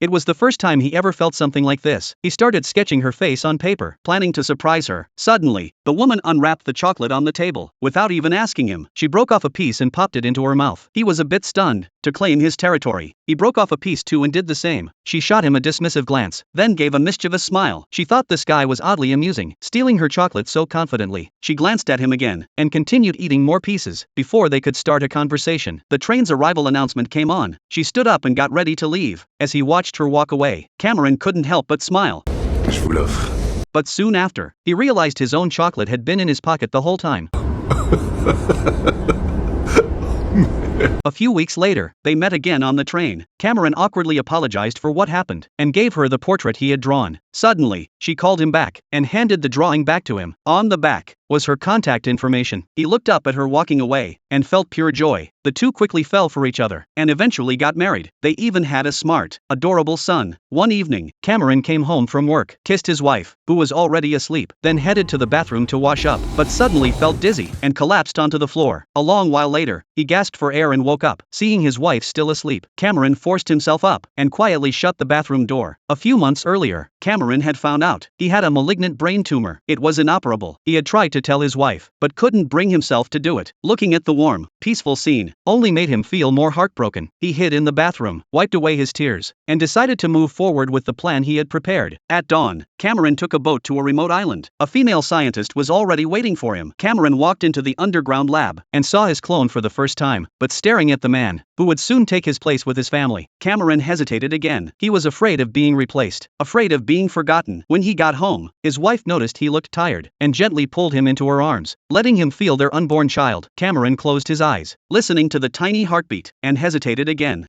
It was the first time he ever felt something like this. He started sketching her face on paper, planning to surprise her. Suddenly, the woman unwrapped the chocolate on the table. Without even asking him, she broke off a piece and popped it into her mouth. He was a bit stunned. To claim his territory, he broke off a piece too and did the same. She shot him a dismissive glance, then gave a mischievous smile. She thought this guy was oddly amusing, stealing her chocolate so confidently. She glanced at him again, and continued eating more pieces, before they could start a conversation. The train's arrival announcement came on. She stood up and got ready to leave. As he watched her walk away, Cameron couldn't help but smile. Je vous l'offre. But soon after, he realized his own chocolate had been in his pocket the whole time. A few weeks later, they met again on the train. Cameron awkwardly apologized for what happened, and gave her the portrait he had drawn. Suddenly, she called him back, and handed the drawing back to him. On the back was her contact information. He looked up at her walking away, and felt pure joy. The two quickly fell for each other, and eventually got married. They even had a smart, adorable son. One evening, Cameron came home from work, kissed his wife, who was already asleep, then headed to the bathroom to wash up, but suddenly felt dizzy, and collapsed onto the floor. A long while later, he gasped for air and woke up. Seeing his wife still asleep, Cameron forced himself up, and quietly shut the bathroom door. A few months earlier, Cameron had found out he had a malignant brain tumor. It was inoperable. He had tried to tell his wife, but couldn't bring himself to do it. Looking at the warm, peaceful scene only made him feel more heartbroken. He hid in the bathroom, wiped away his tears, and decided to move forward with the plan he had prepared. At dawn, Cameron took a boat to a remote island. A female scientist was already waiting for him. Cameron walked into the underground lab, and saw his clone for the first time, but staring at the man, who would soon take his place with his family, Cameron hesitated again. He was afraid of being replaced, afraid of being forgotten. When he got home, his wife noticed he looked tired, and gently pulled him into her arms, letting him feel their unborn child. Cameron closed his eyes, listening to the tiny heartbeat, and hesitated again.